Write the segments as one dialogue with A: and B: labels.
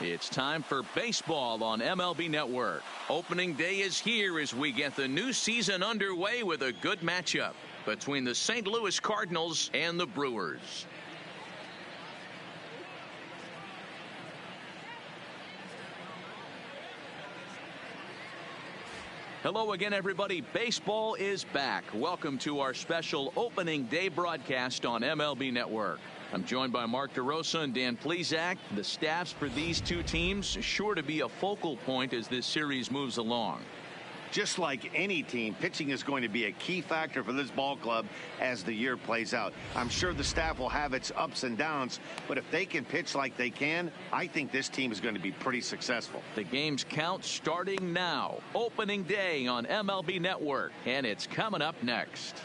A: It's time for baseball on MLB Network. Opening day is here as we get the new season underway with a good matchup between the St. Louis Cardinals and the Brewers. Hello again, everybody. Baseball is back. Welcome to our special opening day broadcast on MLB Network. I'm joined by Mark DeRosa and Dan Plesac. The staffs for these two teams sure to be a focal point as this series moves along.
B: Just like any team, pitching is going to be a key factor for this ball club as the year plays out. I'm sure the staff will have its ups and downs, but if they can pitch like they can, I think this team is going to be pretty successful.
A: The game's count starting now. Opening day on MLB Network, and it's coming up next.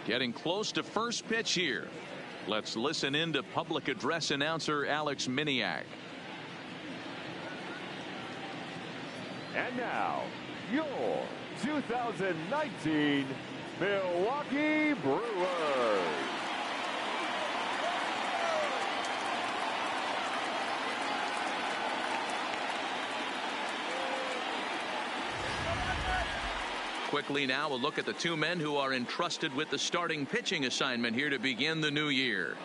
A: Getting close to first pitch here. Let's listen in to public address announcer Alex Miniak.
C: And now, your 2019 Milwaukee Brewers.
A: Quickly now, a look at the two men who are entrusted with the starting pitching assignment here to begin the new year.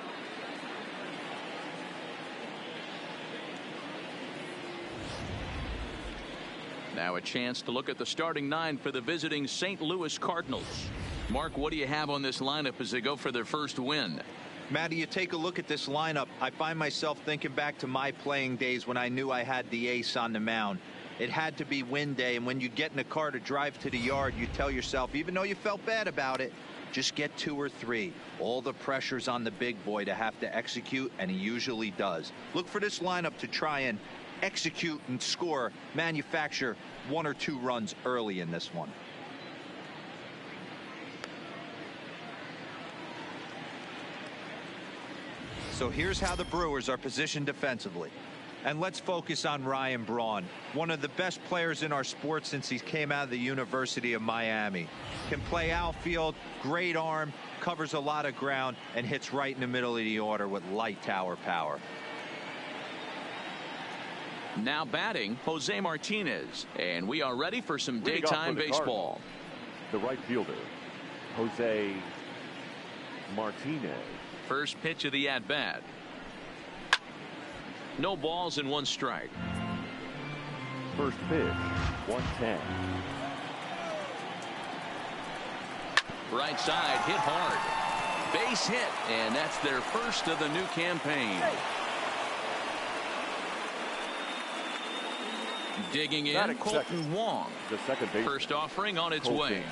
A: Now a chance to look at the starting nine for the visiting St. Louis Cardinals. Mark, what do you have on this lineup as they go for their first win?
D: Matty, you take a look at this lineup. I find myself thinking back to my playing days when I knew I had the ace on the mound. It had to be win day, and when you get in a car to drive to the yard, you tell yourself, even though you felt bad about it, just get 2 or 3. All the pressure's on the big boy to have to execute, and he usually does. Look for this lineup to try and execute and score, manufacture 1 or 2 runs early in this one. So here's how the Brewers are positioned defensively. And let's focus on Ryan Braun, one of the best players in our sport since he came out of the University of Miami. Can play outfield, great arm, covers a lot of ground, and hits right in the middle of the order with light tower power.
A: Now batting, Jose Martinez. And we are ready for some daytime baseball.
C: The right fielder, Jose Martinez.
A: First pitch of the at-bat. No balls and 1 strike.
C: First pitch, 110.
A: Right side, hit hard. Base hit, and that's their first of the new campaign. Digging in, Colton Wong.
C: The second base.
A: First offering on its way.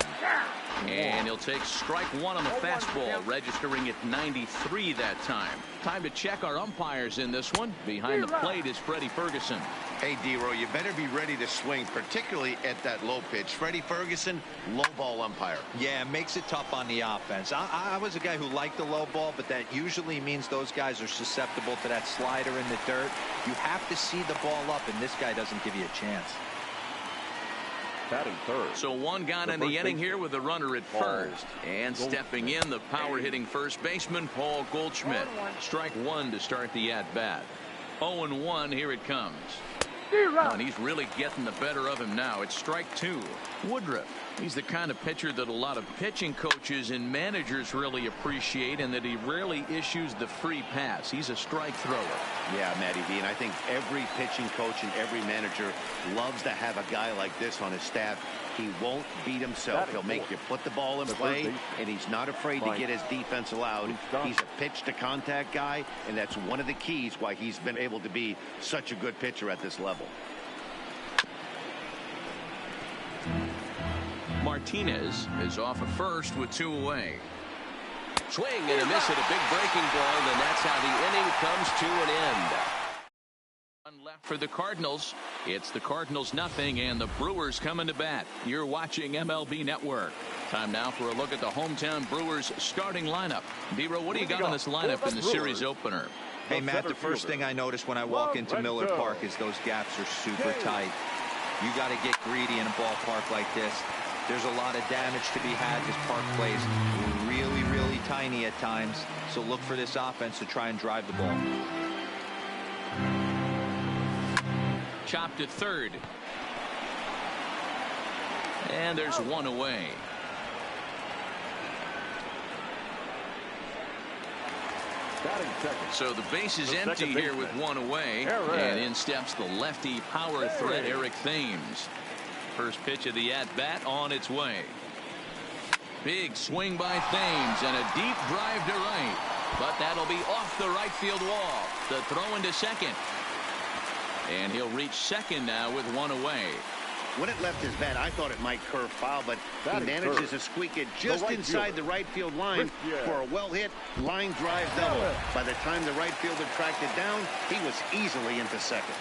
A: And he'll take strike 1 on the fastball, registering at 93 that time. Time to check our umpires in this one. Behind the plate is Freddie Ferguson.
B: Hey, D-Row, you better be ready to swing, particularly at that low pitch. Freddie Ferguson, low ball umpire.
D: Yeah, it makes it tough on the offense. I was a guy who liked the low ball, but that usually means those guys are susceptible to that slider in the dirt. You have to see the ball up, and this guy doesn't give you a chance.
C: Batting third.
A: So 1 gone in the inning here with the runner at first. And stepping in, the power-hitting first baseman, Paul Goldschmidt. Strike 1 to start the at-bat. 0-1, here it comes. And he's really getting the better of him now. It's strike 2. Woodruff. He's the kind of pitcher that a lot of pitching coaches and managers really appreciate, and that he rarely issues the free pass. He's a strike thrower.
B: Yeah, Matty V, and I think every pitching coach and every manager loves to have a guy like this on his staff. He won't beat himself. He'll make you put the ball in play, and he's not afraid to get his defense allowed. He's a pitch-to-contact guy, and that's one of the keys why he's been able to be such a good pitcher at this level.
A: Martinez is off at first with 2 away. Swing and a miss at a big breaking ball, and that's how the inning comes to an end. left for the Cardinals. It's the Cardinals nothing and the Brewers coming to bat. You're watching MLB Network. Time now for a look at the hometown Brewers starting lineup. B-Row, what do you got on this lineup in the series opener?
D: Hey, Matt, the first thing I notice when I walk into Miller Park is those gaps are super tight. You got to get greedy in a ballpark like this. There's a lot of damage to be had. This park plays really, really tiny at times. So look for this offense to try and drive the ball.
A: Chopped to third. And there's one away. So the base is empty here with one away. And in steps the lefty power threat, Eric Thames. First pitch of the at-bat on its way. Big swing by Thames and a deep drive to right. But that'll be off the right field wall. The throw into second. And he'll reach second now with one away.
B: When it left his bat, I thought it might curve foul, but he manages to squeak it just inside the right field line for a well-hit line drive double. By the time the right fielder tracked it down, he was easily into second.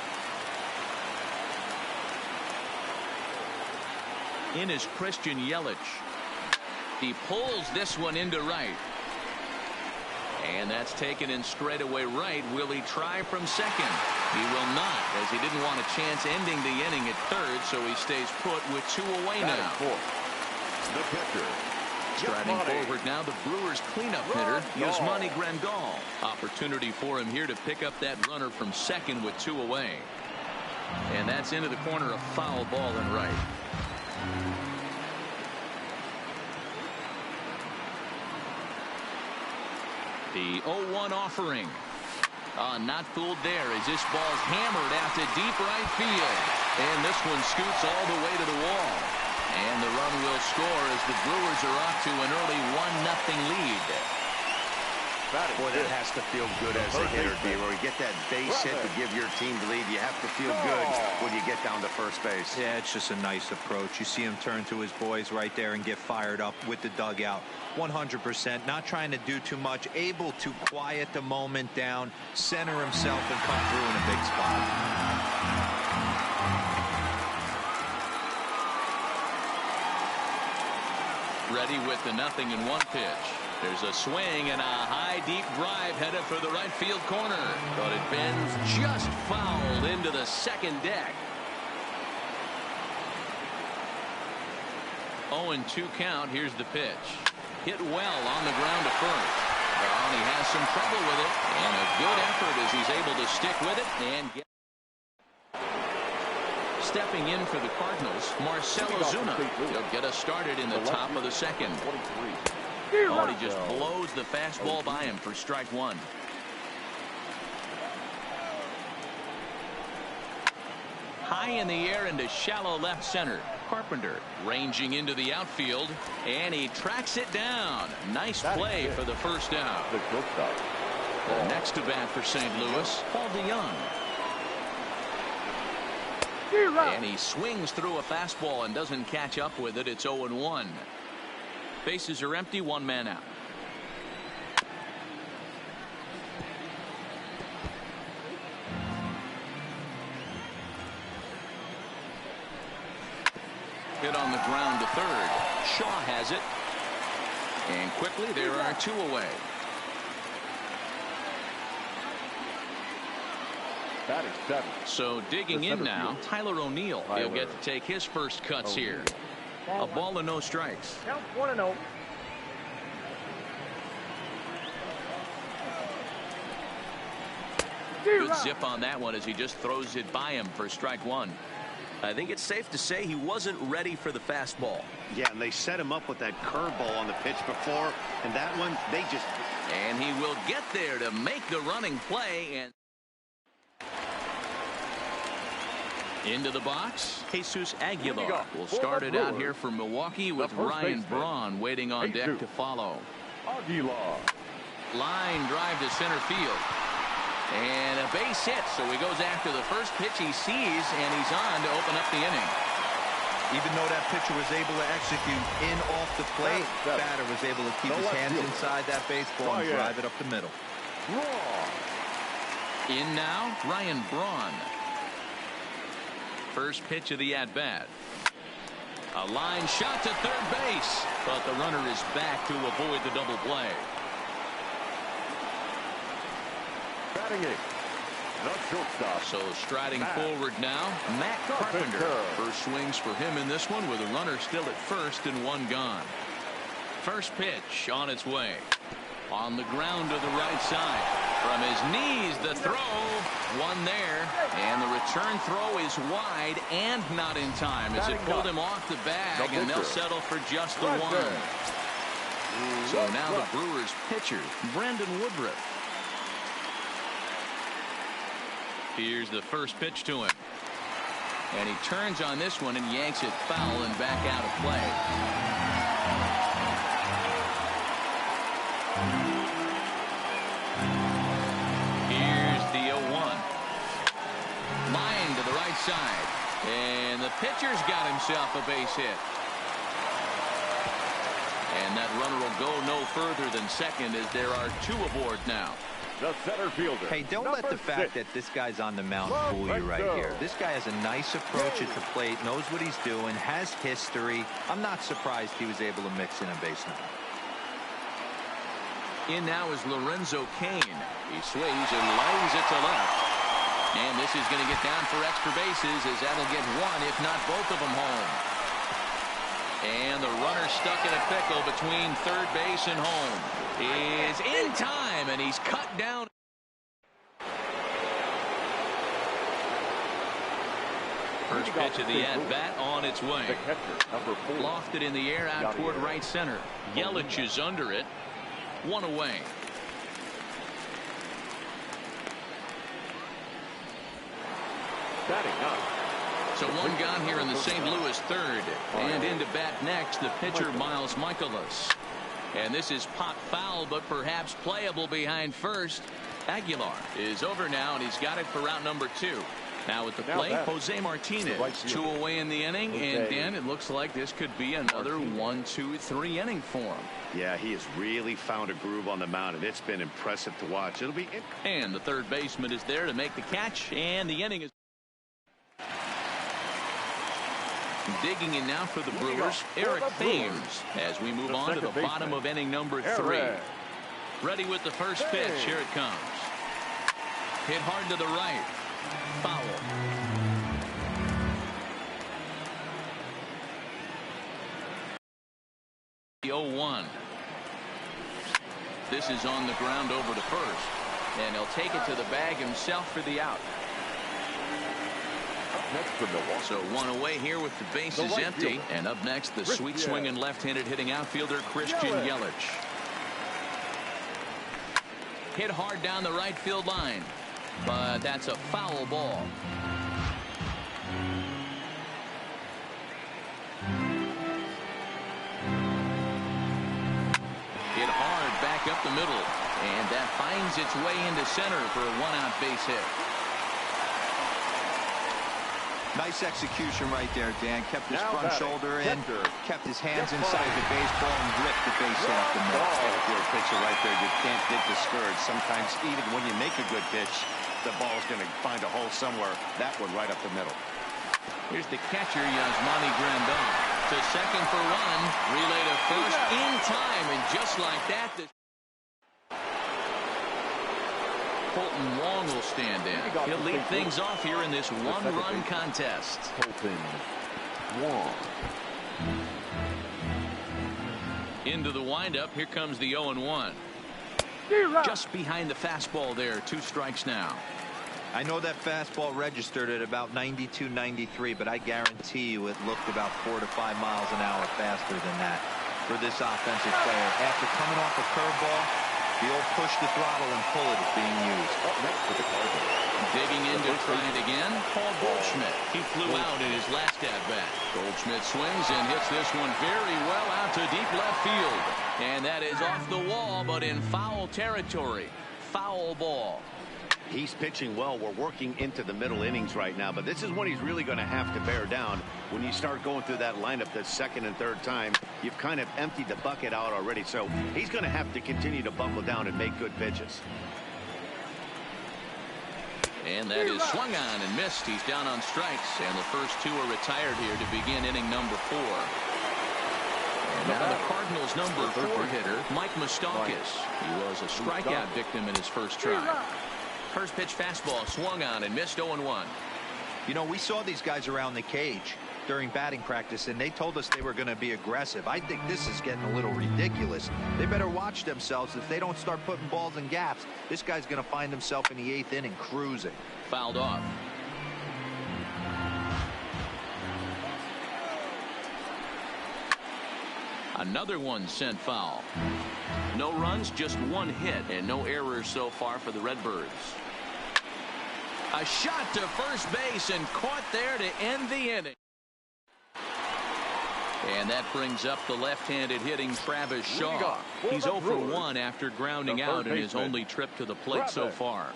A: In is Christian Yelich. He pulls this one into right. And that's taken in straightaway right. Will he try from second? He will not, as he didn't want a chance ending the inning at third, so he stays put with two away now.
C: The pitcher.
A: Striding forward now, the Brewers cleanup hitter, Yasmani Grandal. Opportunity for him here to pick up that runner from second with two away. And that's into the corner, a foul ball and right. The 0-1 offering. Not fooled there as this ball's hammered out to deep right field. And this one scoots all the way to the wall. And the run will score as the Brewers are off to an early 1-0 lead.
B: Boy, that has to feel good as a hitter, D-Roy. You get that base hit to give your team the lead. You have to feel good when you get down to first base.
D: Yeah, it's just a nice approach. You see him turn to his boys right there and get fired up with the dugout. 100%, not trying to do too much, able to quiet the moment down, center himself, and come through in a big spot.
A: Ready with the 0-1 pitch. There's a swing and a high deep drive headed for the right field corner. But it bends just fouled into the second deck. 0-2 count. Here's the pitch. Hit well on the ground to first. Well, he has some trouble with it. And a good effort as he's able to stick with it and get. Stepping in for the Cardinals, Marcell Ozuna. He'll get us started in the top of the second. Oh, he just blows the fastball by him for strike one. High in the air into shallow left center. Carpenter ranging into the outfield, and he tracks it down. Nice play for the first out. The next to bat for St. Louis, Paul DeYoung. And he swings through a fastball and doesn't catch up with it. It's 0-1. Bases are empty, one man out. Hit on the ground to third. Shaw has it. And quickly there are two away. So digging in now, Tyler O'Neill. He'll get to take his first cuts here. A ball and no strikes.
E: Count 1-0.
A: Good zip on that one as he just throws it by him for strike one.
F: I think it's safe to say he wasn't ready for the fastball.
B: Yeah, and they set him up with that curveball on the pitch before, and that one, they just...
A: And he will get there to make the running play. And into the box, Jesus Aguilar will start it out here for Milwaukee with Ryan Braun waiting on deck to follow.
C: Aguilar.
A: Line drive to center field. And a base hit, so he goes after the first pitch he sees, and he's on to open up the inning.
D: Even though that pitcher was able to execute in off the plate, batter was able to keep his hands inside that baseball and drive it up the middle.
A: In now, Ryan Braun. First pitch of the at-bat. A line shot to third base, but the runner is back to avoid the double play.
C: Batting eighth, the shortstop.
A: So striding forward now, Matt Carpenter. First swings for him in this one with a runner still at first and one gone. First pitch on its way. On the ground to the right side. From his knees, the throw. One there. And the return throw is wide and not in time as it pulled him off the bag, and they'll settle for just the one. So now the Brewers pitcher, Brandon Woodruff. Here's the first pitch to him. And he turns on this one and yanks it foul and back out of play. Here's the 0-1. Line to the right side. And the pitcher's got himself a base hit. And that runner will go no further than second as there are two aboard now.
C: The center fielder.
D: Hey, don't let the fact that this guy's on the mound fool you right here. This guy has a nice approach at the plate, knows what he's doing, has history. I'm not surprised he was able to mix in a base hit.
A: In now is Lorenzo Cain. He swings and lays it to left. And this is going to get down for extra bases as that'll get one, if not both of them, home. And the runner stuck in a pickle between third base and home is in time, and he's cut down. First pitch of the at-bat on its way.
C: The catcher, number 4.
A: Lofted in the air out toward right center. Yelich is under it. One away.
C: Batting up.
A: So one gone here in the St. Louis third. And into bat next, the pitcher Miles Michaelis. And this is popped foul, but perhaps playable behind first. Aguilar is over now, and he's got it for out number 2. Now at the plate, Jose Martinez. 2 away in the inning, and Dan, it looks like this could be another 1-2-3 inning for him.
B: Yeah, he has really found a groove on the mound, and it's been impressive to watch. It'll be.
A: And the third baseman is there to make the catch, and the inning is. Digging in now for the Brewers, Eric Thames, as we move on to the bottom of inning number 3. Ready with the first pitch. Here it comes. Hit hard to the right. Foul. The 0-1. This is on the ground over to first. And he'll take it to the bag himself for the out. So one away here with the bases empty. And up next, the sweet swinging left-handed hitting outfielder Christian Yelich. Hit hard down the right field line. But that's a foul ball. Hit hard back up the middle. And that finds its way into center for a one-out base hit.
D: Nice execution right there, Dan. Kept his front shoulder in, kept his hands inside the baseball, and ripped the base hit up the middle.
B: If you're a pitcher right there, you can't get discouraged. Sometimes even when you make a good pitch, the ball's going to find a hole somewhere. That one right up the middle.
A: Here's the catcher, Yasmani Grandal. To second for one. Relay to first in time, and just like that, Colton Wong will stand in. He'll lead things off here in this one-run contest.
C: Colton Wong.
A: Into the windup. Here comes the 0-1. Just behind the fastball there. 2 strikes now.
D: I know that fastball registered at about 92, 93, but I guarantee you it looked about 4 to 5 miles an hour faster than that for this offensive player. After coming off a curveball, the old push the throttle and pull it is being used.
C: Next for the Cardinals.
A: Digging in to try it again, Paul Goldschmidt. He flew out in his last at-bat. Goldschmidt swings and hits this one very well out to deep left field. And that is off the wall, but in foul territory. Foul ball.
B: He's pitching well. We're working into the middle innings right now, but this is when he's really going to have to bear down. When you start going through that lineup the second and third time, you've kind of emptied the bucket out already. So he's going to have to continue to buckle down and make good pitches.
A: And that is swung on and missed. He's down on strikes, and the first two are retired here to begin inning number 4. And now the Cardinals' number 4 hitter, Mike Moustakas. He was a strikeout victim in his first try. First pitch fastball swung on and missed. 0-1.
D: You know, we saw these guys around the cage during batting practice, and they told us they were going to be aggressive. I think this is getting a little ridiculous. They better watch themselves. If they don't start putting balls in gaps, this guy's going to find himself in the 8th inning cruising.
A: Fouled off. Another one sent foul. No runs, just one hit, and no errors so far for the Redbirds. A shot to first base and caught there to end the inning. And that brings up the left-handed hitting Travis Shaw. He's 0 for 1 after grounding out in his only trip to the plate so far.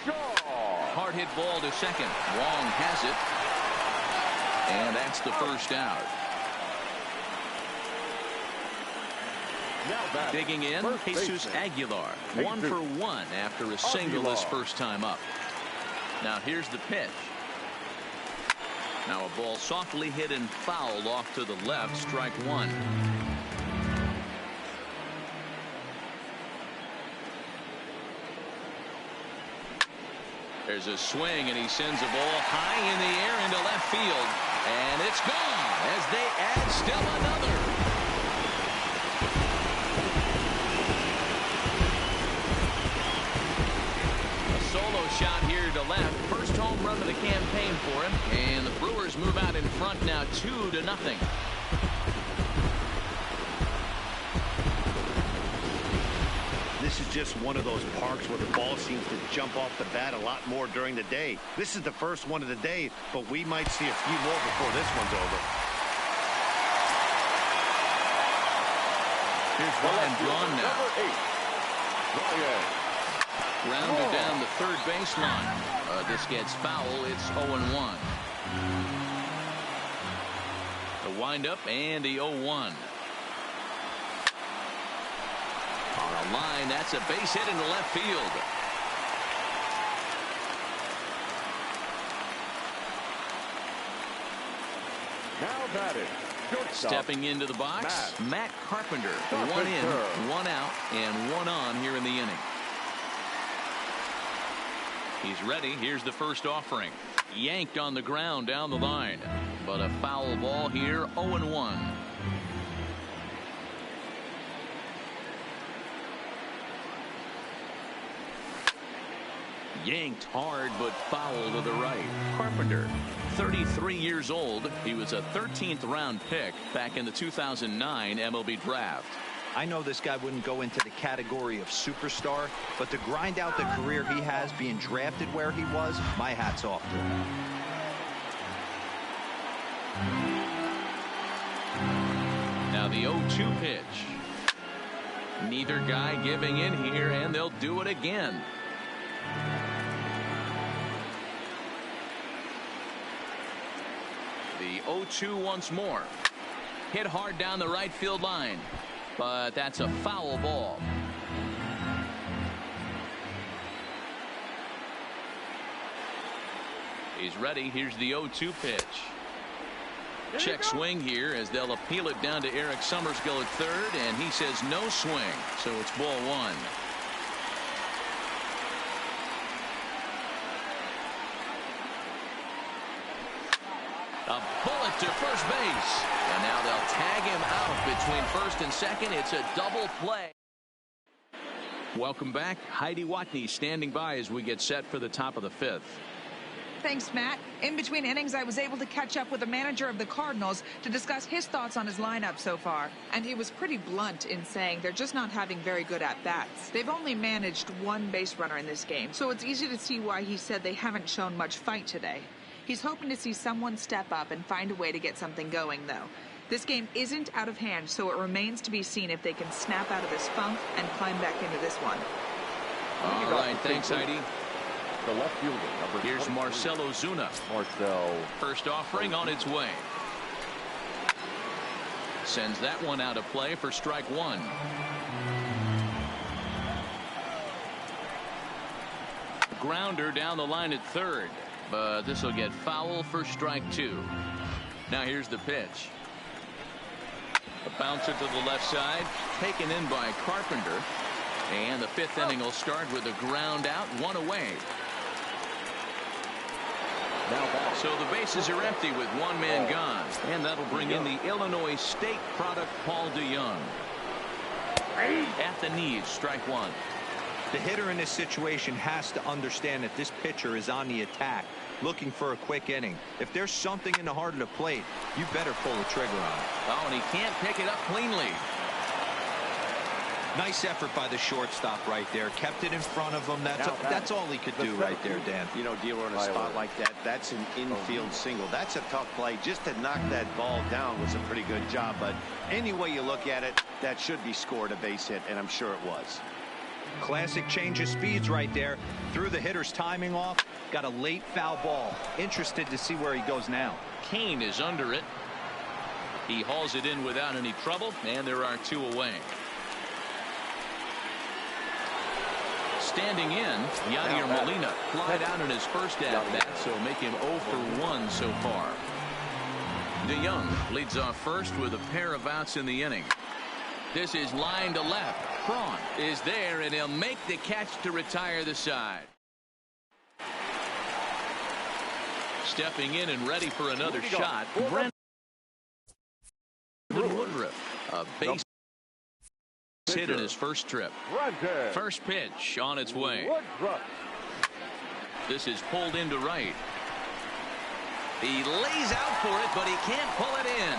A: Hard hit ball to second. Wong has it. And that's the first out. Digging in, Jesus Aguilar. 1 for 1 after a single his first time up. Now here's the pitch. Now a ball softly hit and fouled off to the left. Strike 1. There's a swing, and he sends a ball high in the air into left field. And it's gone as they add still another. A solo shot here to left. First home run of the campaign for him. And the Brewers move out in front now 2-0.
B: This is just one of those parks where the ball seems to jump off the bat a lot more during the day. This is the first one of the day, but we might see a few more before this one's over.
A: Here's Ryan drawn now. Rounded down the third baseline. This gets foul. It's 0-1. The windup and the 0-1. On a line, that's a base hit into left field.
C: Now batting.
A: Stepping into the box, Matt Carpenter. 1 in, 1 out, and 1 on here in the inning. He's ready. Here's the first offering. Yanked on the ground down the line. But a foul ball here. 0-1. Yanked hard, but foul to the right. Carpenter, 33 years old. He was a 13th round pick back in the 2009 MLB draft.
D: I know this guy wouldn't go into the category of superstar, but to grind out the career he has being drafted where he was, my hat's off to him.
A: Now the 0-2 pitch. Neither guy giving in here, and they'll do it again. The 0-2 once more. Hit hard down the right field line, but that's a foul ball. He's ready. Here's the 0-2 pitch. Check swing here as they'll appeal it down to Eric Summersgill at third, and he says no swing, so it's ball 1. A bullet to first base, and now they'll tag him out between first and second. It's a double play. Welcome back. Heidi Watney standing by as we get set for the top of the 5th.
E: Thanks, Matt. In between innings, I was able to catch up with the manager of the Cardinals to discuss his thoughts on his lineup so far. And he was pretty blunt in saying they're just not having very good at-bats. They've only managed 1 base runner in this game, so it's easy to see why he said they haven't shown much fight today. He's hoping to see someone step up and find a way to get something going, though. This game isn't out of hand, so it remains to be seen if they can snap out of this funk and climb back into this one.
A: All right, thanks, Heidi.
C: The left fielder, number
A: Here's
C: 23.
A: Marcell Ozuna.
C: Marcell.
A: First offering on its way. Sends that one out of play for strike 1. grounder down the line at third, but this will get foul for strike two. Now here's the pitch. A bouncer to the left side, taken in by Carpenter. And the fifth inning will start with a ground out, one away. So the bases are empty with one man gone. And that'll bring in the Illinois State product, Paul DeYoung. At the knees, strike one.
D: The hitter in this situation has to understand that this pitcher is on the attack, looking for a quick inning. If there's something in the heart of the plate, you better pull the trigger on it.
A: Oh, and he can't pick it up cleanly.
D: Nice effort by the shortstop right there. Kept it in front of him. That's all he could do right there, Dan.
B: You know, dealer in a spot like that, that's an infield single. That's a tough play. Just to knock that ball down was a pretty good job. But any way you look at it, that should be scored a base hit, and I'm sure it was.
D: Classic change of speeds right there. Threw the hitter's timing off. Got a late foul ball. Interested to see where he goes now.
A: Kane is under it. He hauls it in without any trouble, and there are two away. Standing in, Yadier Molina flied out in his first at-bat, so make him 0 for 1 so far. DeYoung leads off first with a pair of outs in the inning. This is line to left. Cron is there, and he'll make the catch to retire the side. Stepping in and ready for another shot, Brendan Woodruff, a base hit in his first trip. First pitch on its way. This is pulled into right. He lays out for it, but he can't pull it in.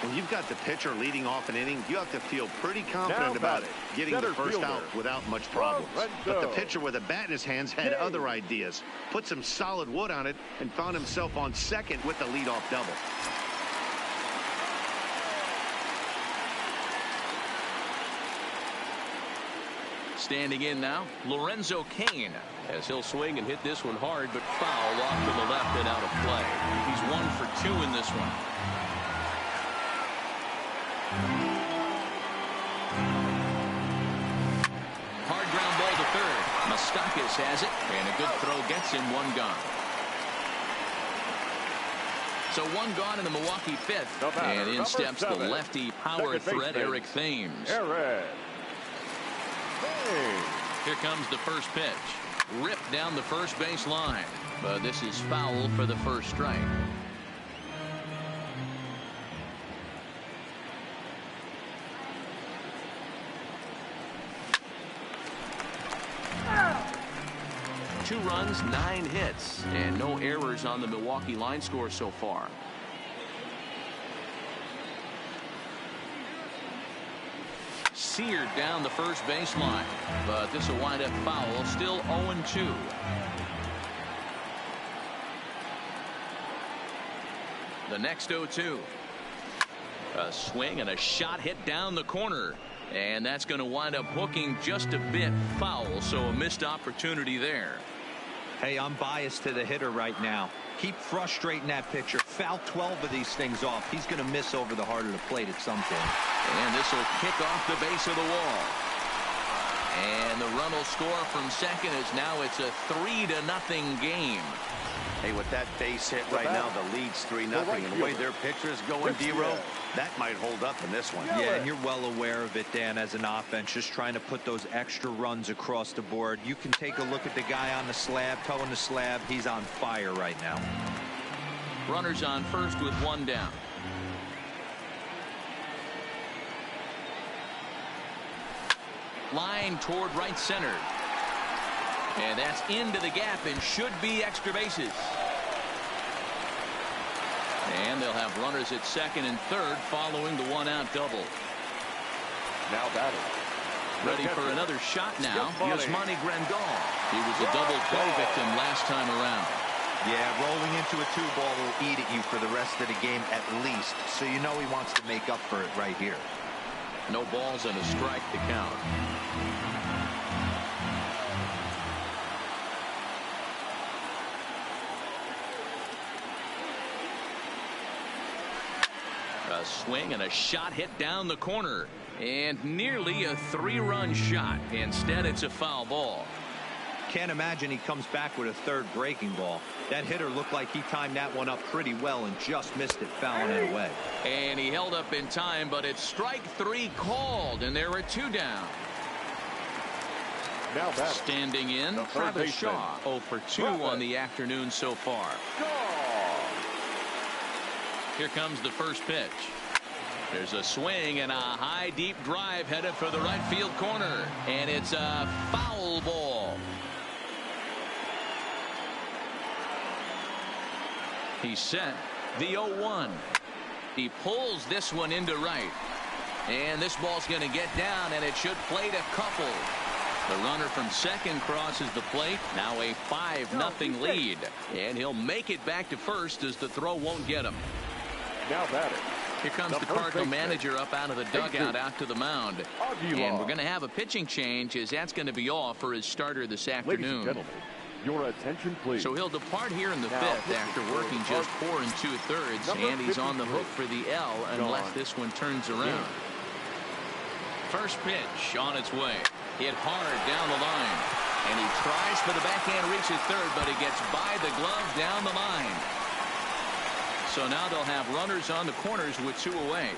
B: When you've got the pitcher leading off an inning, you have to feel pretty confident about getting the first out without much problems. But the pitcher with a bat in his hands had other ideas. Put some solid wood on it and found himself on second with the leadoff double.
A: Standing in now, Lorenzo Cain, as he'll swing and hit this one hard, but foul off to the left and out of play. He's 1 for 2 in this one. Hard ground ball to third. Moustakas has it, and a good throw gets him, one gone. So one gone in the Milwaukee fifth, and in steps the lefty power threat, Eric Thames. Here comes the first pitch. Ripped down the first base line. But this is foul for the first strike. Two runs, 9 hits, and no errors on the Milwaukee line score so far. Seared down the first baseline, but this will wind up foul. Still 0-2. The next 0-2. A swing and a shot hit down the corner, and that's going to wind up hooking just a bit foul, so a missed opportunity there.
D: Hey, I'm biased to the hitter right now. Keep frustrating that pitcher. Foul 12 of these things off. He's going to miss over the heart of the plate at some point.
A: And this will kick off the base of the wall. And the run will score from second as now it's a 3-0 game.
B: Hey, with that base hit right now, the lead's 3-0. And the way their pitcher's going, D-Row, that might hold up in this one.
D: Yeah, and you're well aware of it, Dan, as an offense, just trying to put those extra runs across the board. You can take a look at the guy on the slab, toeing the slab. He's on fire right now.
A: Runners on first with one down. Line toward right center. And that's into the gap and should be extra bases. And they'll have runners at second and third following the one-out double.
C: Now batting.
A: Ready for another shot now. Yasmani Grandal. He was a double play victim last time around.
D: Yeah, rolling into a 2-ball will eat at you for the rest of the game at least. So you know he wants to make up for it right here.
A: No balls and a strike to count. A swing and a shot hit down the corner. And nearly a 3-run shot. Instead, it's a foul ball.
D: Can't imagine he comes back with a third breaking ball. That hitter looked like he timed that one up pretty well and just missed it, fouling it away.
A: And he held up in time, but it's strike 3 called, and there are 2 down.
C: Now batting.
A: Standing in,
C: The third
A: Travis
C: baseman.
A: Shaw, 0 for 2 on the afternoon so far. Here comes the first pitch. There's a swing and a high deep drive headed for the right field corner, and it's a foul ball. He's set. The 0-1. He pulls this one into right, and this ball's going to get down, and it should plate a couple. The runner from second crosses the plate. Now a 5-0 lead, and he'll make it back to first as the throw won't get him.
C: Now batting.
A: Here comes the Cardinal manager up out of the dugout out to the mound. And we're going to have a pitching change, as that's going to be all for his starter this
C: Ladies and
A: afternoon.
C: gentlemen, your attention please.
A: So he'll depart here in the
C: Now,
A: 5th after working just 4 2/3, and he's on the hook for the L unless this one turns around. First pitch on its way. Hit hard down the line, and he tries for the backhand reach at third, but he gets by the glove down the line. So now they'll have runners on the corners with 2 away.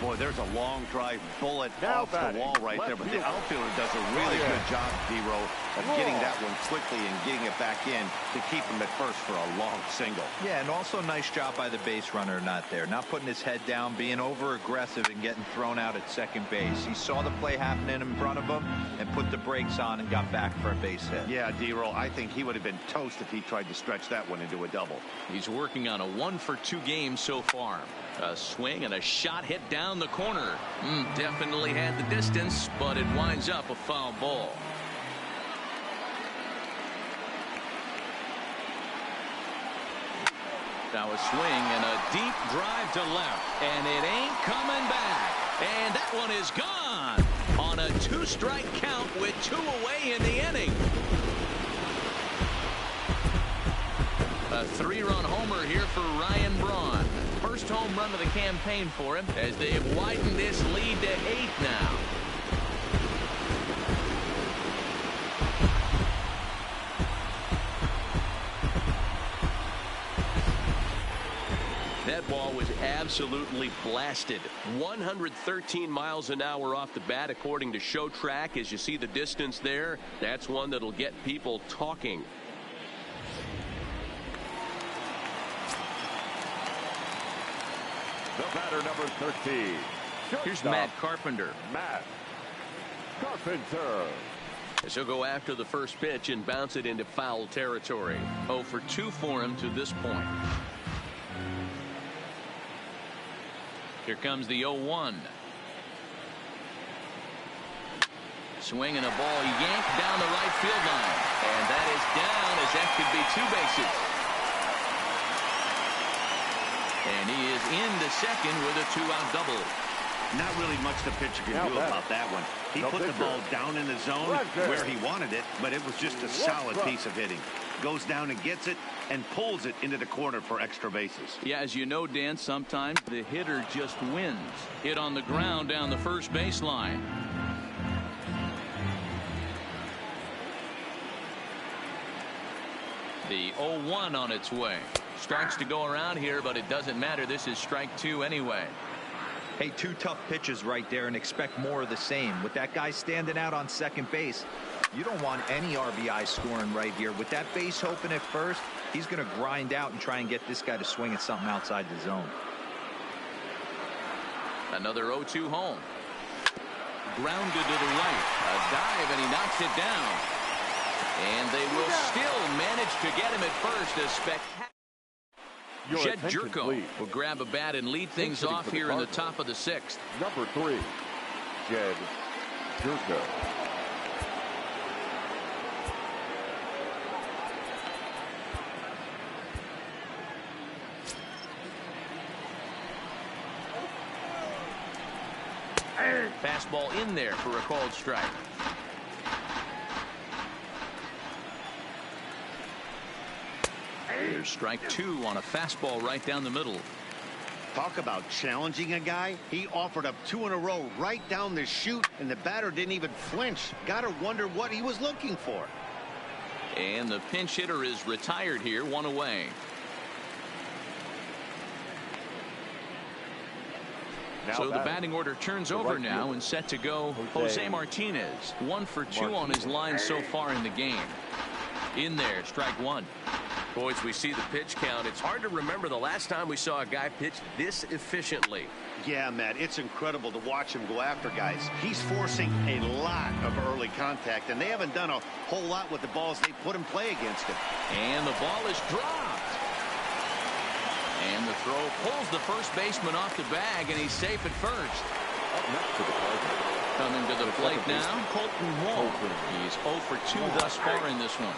B: Boy, there's a long drive bullet
C: Now
B: off the
C: batting,
B: wall right there, but the
C: left
B: outfielder does a really good job, D-Row, of getting that one quickly and getting it back in to keep him at first for a long single.
D: Yeah, and also nice job by the base runner not there. Not putting his head down, being over aggressive and getting thrown out at second base. He saw the play happening in front of him and put the brakes on and got back for a base hit.
B: Yeah, D-Row, I think he would have been toast if he tried to stretch that one into a double.
A: He's working on a 1 for 2 game so far. A swing and a shot hit down the corner. Definitely had the distance, but it winds up a foul ball. Now a swing and a deep drive to left, and it ain't coming back. And that one is gone on a 2-strike count with 2 away in the inning. A 3-run homer here for Ryan Braun. First home run of the campaign for him as they have widened this lead to 8 now. That ball was absolutely blasted.
F: 113 miles an hour off the bat, according to Show Track. As you see the distance there, that's one that'll get people talking.
C: The batter, number 13.
A: Here's
C: Shortstop,
A: Matt Carpenter.
C: Matt Carpenter.
F: So he'll go after the first pitch and bounce it into foul territory.
A: 0 for 2 for him to this point. Here comes the 0-1. Swing and a ball yanked down the right field line. And that is down, as that could be 2 bases. And he is into second with a 2-out double.
B: Not really much the pitcher can
C: Now
B: do
C: batting.
B: about that one. He
C: No
B: put the
C: pitcher.
B: ball down in the zone
C: Right there.
B: where he wanted it, but it was just a solid piece of hitting. Goes down and gets it and pulls it into the corner for extra bases.
A: Yeah, as you know, Dan, sometimes the hitter just wins. Hit on the ground down the first baseline. The 0-1 on its way. Strikes to go around here, but it doesn't matter. This is strike 2 anyway.
D: Hey, 2 tough pitches right there and expect more of the same. With that guy standing out on second base, you don't want any RBI scoring right here. With that base open at first, he's going to grind out and try and get this guy to swing at something outside the zone.
A: Another 0-2 home. Grounded to the right. A dive, and he knocks it down. And they will still manage to get him at first. A spectacular.
C: Your
A: Jed
C: attention,
A: Jerko
C: please.
A: will grab a bat and lead things
C: Hitting
A: off
C: for the
A: here in the
C: Cardinals.
A: top of the 6th.
C: Number 3. Jed Jerko.
A: Fastball in there for a called strike. Here's strike 2 on a fastball right down the middle.
B: Talk about challenging a guy. He offered up 2 in a row right down the chute, and the batter didn't even flinch. Gotta wonder what he was looking for.
A: And the pinch hitter is retired here, 1 away. So the batting order turns over now and set to go Jose Martinez. 1 for 2 on his line so far in the game. In there, strike 1.
F: Boys, we see the pitch count. It's hard to remember the last time we saw a guy pitch this efficiently.
B: Yeah, Matt, it's incredible to watch him go after guys. He's forcing a lot of early contact, and they haven't done a whole lot with the balls they put in play against him.
A: And the ball is dropped. And the throw pulls the first baseman off the bag, and he's safe at first.
C: Up next to the Cardinals.
A: Coming to the plate now, Colton Wall. He's 0 for 2 thus far in this one.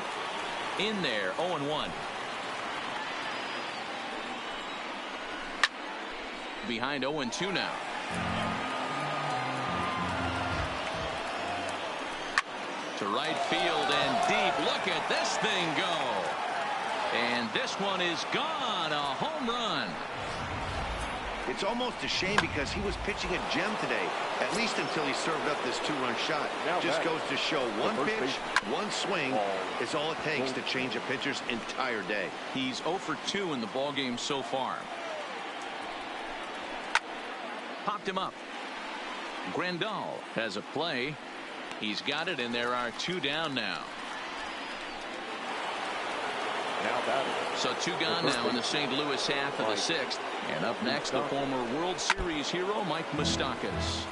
A: In there, 0-1. Behind 0-2 now. To right field and deep. Look at this thing go. And this one is gone. A home run.
B: It's almost a shame because he was pitching a gem today, at least until he served up this 2-run shot. Just goes to show one pitch, one swing is all it takes to change a pitcher's entire day.
A: He's 0 for 2 in the ballgame so far. Popped him up. Grandal has a play. He's got it, and there are 2 down now. So 2 gone now in the St. Louis half of the 6th. And up next, the former World Series hero, Mike Moustakas.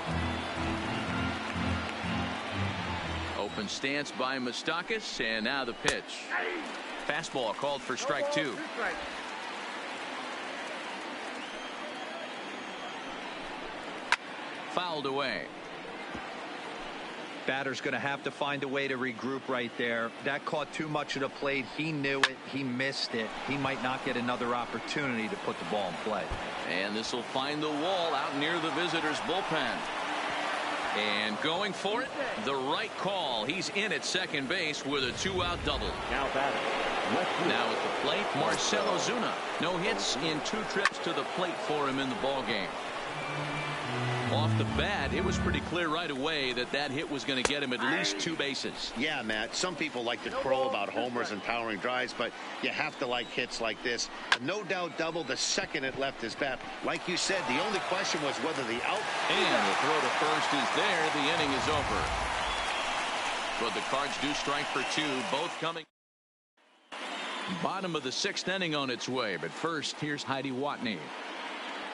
A: Open stance by Moustakas, and now the pitch. Fastball called for strike 2. Fouled away.
D: Batter's going to have to find a way to regroup right there. That caught too much of the plate. He knew it. He missed it. He might not get another opportunity to put the ball in play.
A: And this will find the wall out near the visitors' bullpen. And going for it, the right call. He's in at second base with a 2-out double.
C: Now batting.
A: Now at the plate, Marcell Ozuna. No hits in 2 trips to the plate for him in the ballgame. Off the bat, it was pretty clear right away that that hit was going to get him at least 2 bases.
B: Yeah, Matt, some people like to crow about homers and towering drives, but you have to like hits like this. A no-doubt double the second it left his bat. Like you said, the only question was whether the out...
A: And the throw to first is there. The inning is over. But the Cards do strike for 2, both coming. Bottom of the 6th inning on its way. But first, here's Heidi Watney.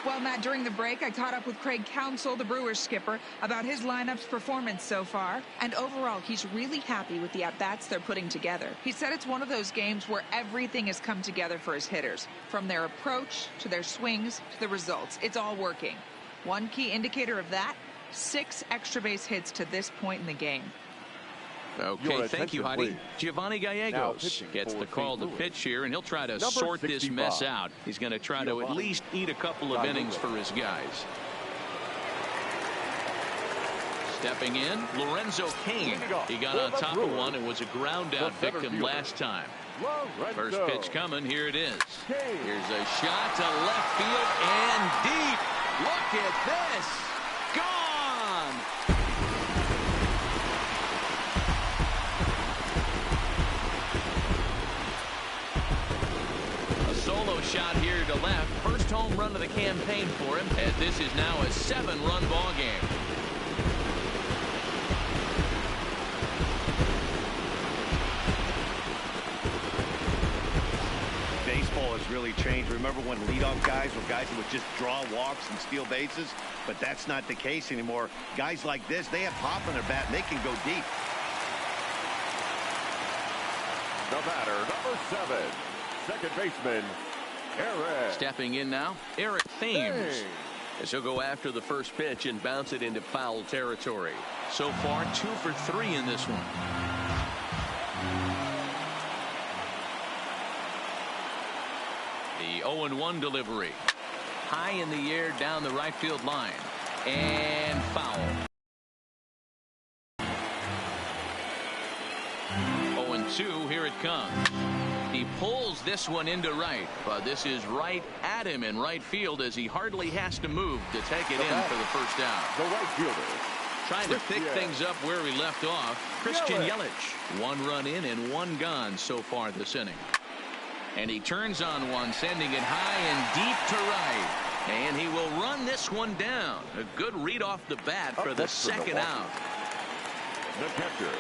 E: Well, Matt, during the break, I caught up with Craig Counsell, the Brewers skipper, about his lineup's performance so far. And overall, he's really happy with the at-bats they're putting together. He said it's one of those games where everything has come together for his hitters. From their approach, to their swings, to the results. It's all working. One key indicator of that, 6 extra base hits to this point in the game.
A: Okay, thank you, Heidi. Giovanni Gallegos gets the call to pitch here, and he'll try to sort this mess out. He's going to try to at least eat a couple of innings for his guys. Stepping in, Lorenzo Cain. He got on top of one and was a ground out victim last time. First pitch coming. Here it is. Here's a shot to left field and deep. Look at this. Gone. Solo shot here to left. First home run of the campaign for him, as this is now a 7-run ball game.
B: Baseball has really changed. Remember when leadoff guys were guys who would just draw walks and steal bases? But that's not the case anymore. Guys like this, they have pop in their bat and they can go deep.
C: The batter, number 7. Second baseman, Eric.
A: Stepping in now, Eric Thames. As he'll go after the first pitch and bounce it into foul territory. So far, 2 for 3 in this one. The 0-1 delivery. High in the air down the right field line. And foul. 0-2, here it comes. He pulls this one into right, but this is right at him in right field as he hardly has to move to take it in for the first down.
C: The right fielder.
A: Trying to pick things up where he left off, Christian Yelich. 1 run in and 1 gone so far this inning. And he turns on one, sending it high and deep to right. And he will run this one down. A good read off the bat for the second out.
C: The catcher.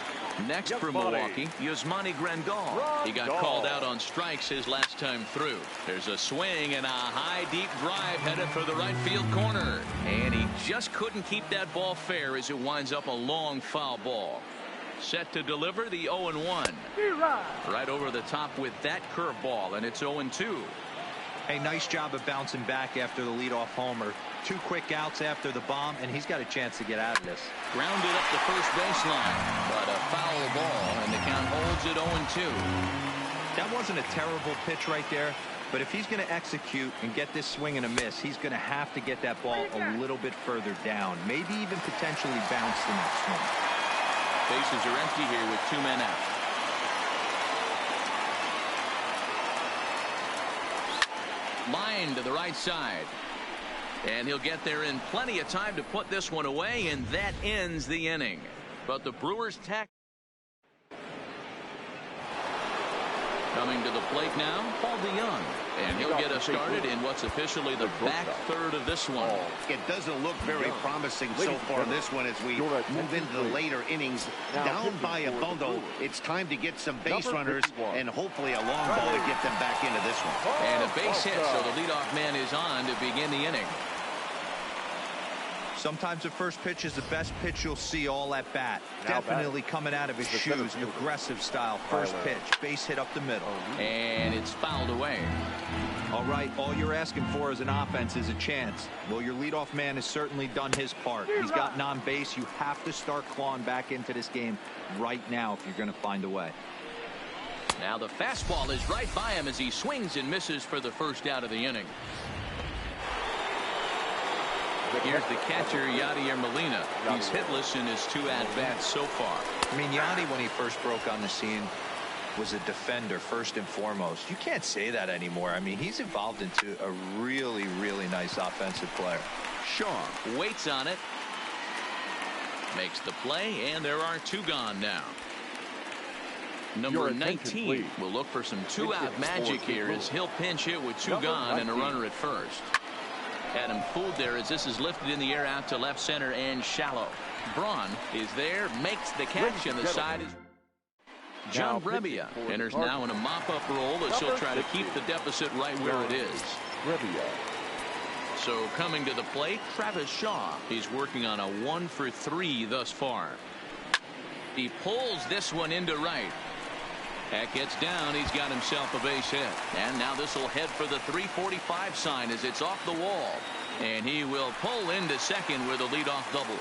A: Next for Milwaukee, Yasmani Grandal. He got called out on strikes his last time through. There's a swing and a high deep drive headed for the right field corner. And he just couldn't keep that ball fair as it winds up a long foul ball. Set to deliver the 0-1. Right over the top with that curveball, and it's 0-2.
D: Hey, nice job of bouncing back after the leadoff homer. 2 quick outs after the bomb, and he's got a chance to get out of this.
A: Grounded up the first baseline, but a foul ball, and the count holds it 0-2.
D: That wasn't a terrible pitch right there, but if he's going to execute and get this swing and a miss, he's going to have to get that ball a little bit further down, maybe even potentially bounce the next one.
A: Bases are empty here with 2 men out. Line to the right side. And he'll get there in plenty of time to put this one away, and that ends the inning. But the Brewers tack. Coming to the plate now, Paul DeYoung. And he'll get us started in what's officially the back third of this one.
B: It doesn't look very promising so far this one as we move into the later innings. Down by a bundle, it's time to get some base runners and hopefully a long ball to get them back into this one.
A: And a base hit, so the leadoff man is on to begin the inning.
D: Sometimes the first pitch is the best pitch you'll see all at bat. Definitely coming out of his shoes, aggressive style. First pitch, base hit up the middle.
A: And it's fouled away.
D: All right, all you're asking for as an offense is a chance. Well, your leadoff man has certainly done his part. He's gotten on base. You have to start clawing back into this game right now if you're going to find a way.
A: Now the fastball is right by him as he swings and misses for the first out of the inning. Here's the catcher, Yadier Molina. He's hitless in his 2 at-bats so far.
D: I mean, Yadi, when he first broke on the scene, was a defender first and foremost. You can't say that anymore. I mean, he's evolved into a really, really nice offensive player.
A: Shaw waits on it. Makes the play, and there are 2 gone now. Number 19 will look for some 2-out magic here as he'll pinch hit with 2 gone and a runner at first. Had him fooled there as this is lifted in the air out to left center and shallow. Braun is there, makes the catch, and the side is. John Brebbia enters now in a mop-up role as he'll try to keep the deficit right where it is. So coming to the plate, Travis Shaw. He's working on a 1-for-3 thus far. He pulls this one into right. That gets down. He's got himself a base hit. And now this will head for the 345 sign as it's off the wall. And he will pull into second with a leadoff double.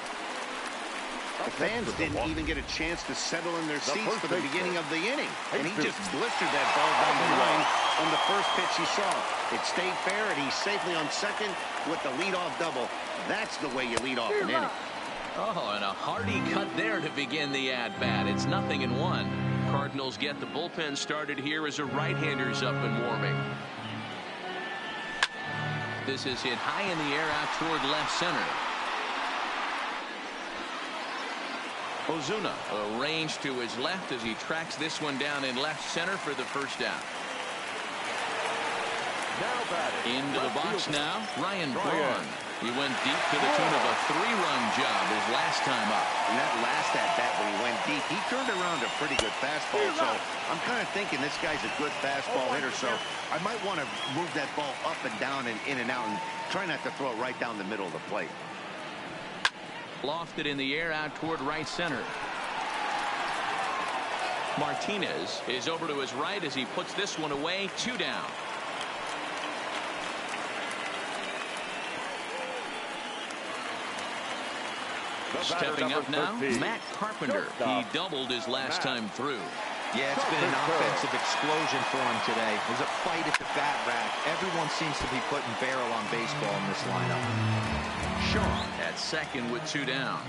B: The fans didn't even get a chance to settle in their seats for the beginning of the inning. And he just blistered that ball down the line on the first pitch he saw. It stayed fair, and he's safely on second with the leadoff double. That's the way you lead off an inning.
A: Oh, and a hearty cut there to begin the at-bat. It's 0-1. Cardinals get the bullpen started here as a right-hander's up and warming. This is hit high in the air out toward left center. Ozuna arranged to his left as he tracks this one down in left center for the first down. Into the box now, Ryan Braun. He went deep to the tune of a 3-run job his last time up.
B: And that last at-bat when he went deep, he turned around a pretty good fastball. So I'm kind of thinking this guy's a good fastball hitter. So I might want to move that ball up and down and in and out and try not to throw it right down the middle of the plate.
A: Lofted in the air out toward right center. Martinez is over to his right as he puts this one away. 2 down. Stepping up now, Matt Carpenter. He doubled his last time through.
D: Yeah, it's been an offensive explosion for him today. There's a fight at the bat rack. Everyone seems to be putting barrel on baseball in this lineup.
A: Shaw at second with 2 down.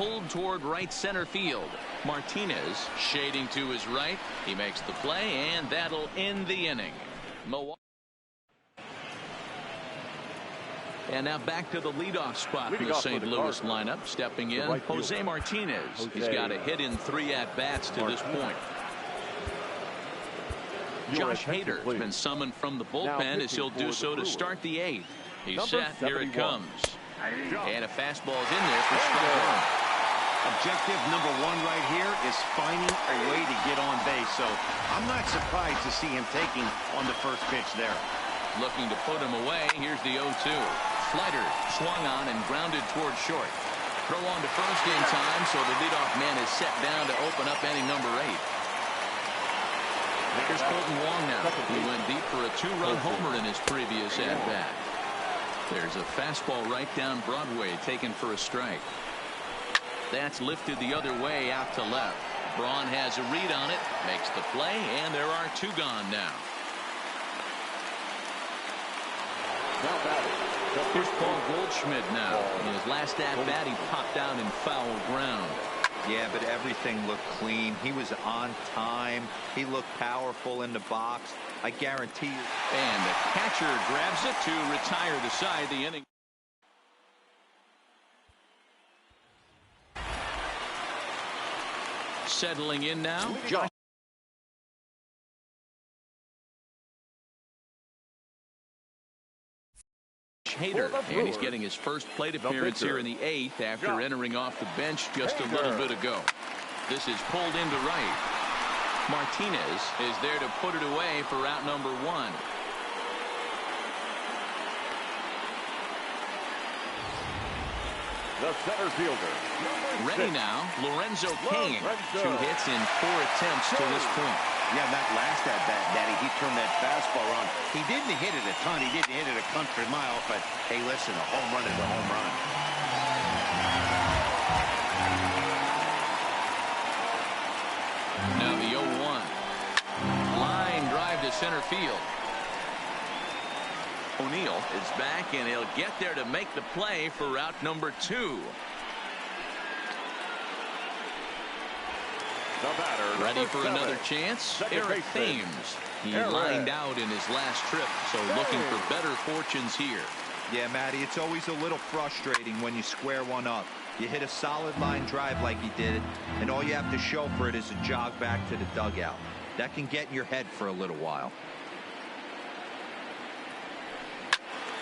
A: pulled toward right center field. Martinez shading to his right. He makes the play, and that'll end the inning. Milwaukee. And now back to the leadoff spot in the St. Louis lineup. Stepping in, Jose Martinez. He's got a hit in 3 at-bats to this point. Josh Hader has been summoned from the bullpen as he'll do so to start the 8th. He's set. Here it comes. And a fastball's in there for strike 1.
B: Objective number 1 right here is finding a way to get on base. So I'm not surprised to see him taking on the first pitch there.
A: Looking to put him away. Here's the 0-2. Slider swung on and grounded toward short. Throw on to first in time, so the leadoff man is set down to open up inning number 8. Here's Colton Wong now. He went deep for a 2-run homer in his previous at-bat. There's a fastball right down Broadway taken for a strike. That's lifted the other way out to left. Braun has a read on it, makes the play, and there are 2 gone now. Here's Paul Goldschmidt now. In his last at-bat, he popped out in foul ground.
D: Yeah, but everything looked clean. He was on time. He looked powerful in the box. I guarantee you.
A: And the catcher grabs it to retire the side of the inning. Settling in now, Josh Hader, and he's getting his first plate appearance here in the 8th after entering off the bench just a little bit ago. This is pulled into right. Martinez is there to put it away for out number 1.
C: The center fielder.
A: Ready now, Lorenzo King. 2 hits in 4 attempts to this point.
B: Yeah, that last at-bat, Daddy, he turned that fastball on. He didn't hit it a ton. He didn't hit it a country mile, but hey, listen, a home run is a home run.
A: Now the 0-1. Line drive to center field. O'Neill is back, and he'll get there to make the play for route number 2.
C: The batter,
A: ready for another chance. Eric Thames. He lined out in his last trip, so looking for better fortunes here.
D: Yeah, Matty, it's always a little frustrating when you square one up. You hit a solid line drive like he did, and all you have to show for it is a jog back to the dugout. That can get in your head for a little while.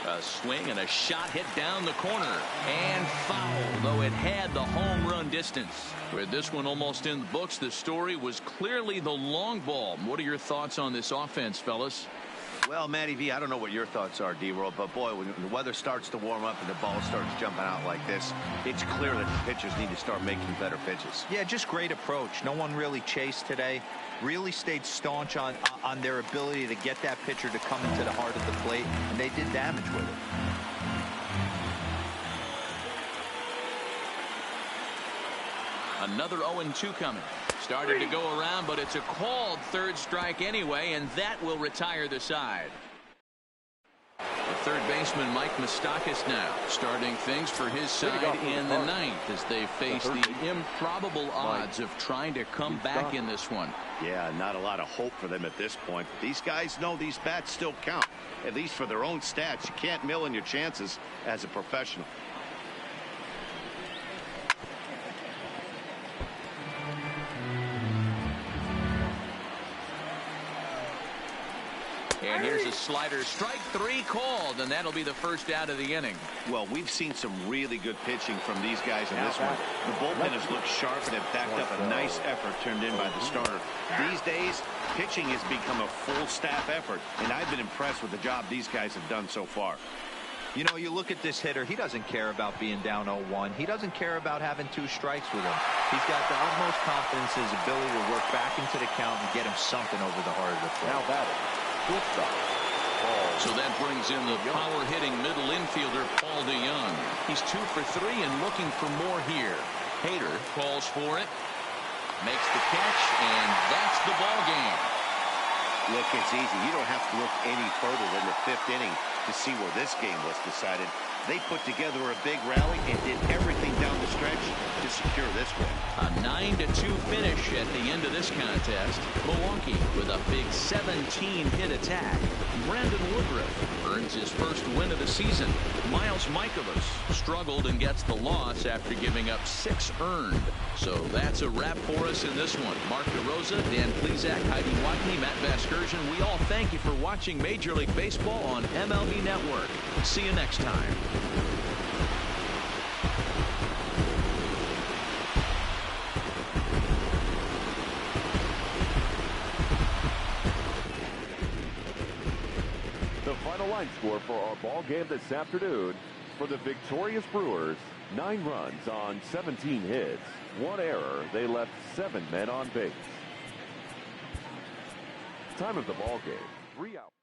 A: A swing and a shot hit down the corner and foul, though it had the home run distance. With this one almost in the books, the story was clearly the long ball. What are your thoughts on this offense, fellas?
B: Well, Matty V, I don't know what your thoughts are, D-Roll, but boy, when the weather starts to warm up and the ball starts jumping out like this, it's clear that the pitchers need to start making better pitches.
D: Yeah, just great approach. No one really chased today. Really stayed staunch on their ability to get that pitcher to come into the heart of the plate, and they did damage with it.
A: Another 0-2 coming. Started to go around, but it's a called 3rd strike anyway, and that will retire the side. The third baseman, Mike Moustakas, now starting things for his side in the 9th as they face the improbable odds of trying to come back in this one.
B: Yeah, not a lot of hope for them at this point. These guys know these bats still count, at least for their own stats. You can't mill in your chances as a professional.
A: And here's a slider. Strike 3 called, and that'll be the first out of the inning.
B: Well, we've seen some really good pitching from these guys in this one. The bullpen has looked sharp and have backed up a nice effort turned in by the starter. These days, pitching has become a full staff effort, and I've been impressed with the job these guys have done so far.
D: You know, you look at this hitter, he doesn't care about being down 0-1. He doesn't care about having 2 strikes with him. He's got the utmost confidence in his ability to work back into the count and get him something over the heart of the plate.
C: Now batting.
A: So that brings in the power-hitting middle infielder, Paul DeYoung. He's 2 for 3 and looking for more here. Hader calls for it, makes the catch, and that's the ball game.
B: Look, it's easy. You don't have to look any further than the 5th inning to see where this game was decided. They put together a big rally and did everything down the stretch to secure this win.
A: A 9-2 finish at the end of this contest. Milwaukee with a big 17-hit attack. Brandon Woodruff earns his first win of the season. Miles Mikolas struggled and gets the loss after giving up 6 earned. So that's a wrap for us in this one. Mark DeRosa, Dan Plesac, Heidi Watney, Matt Vasgersian. We all thank you for watching Major League Baseball on MLB Network. See you next time.
C: The final line score for our ball game this afternoon: for the victorious Brewers, 9 runs on 17 hits, 1 error. They left 7 men on base. Time of the ball game, 3 hours.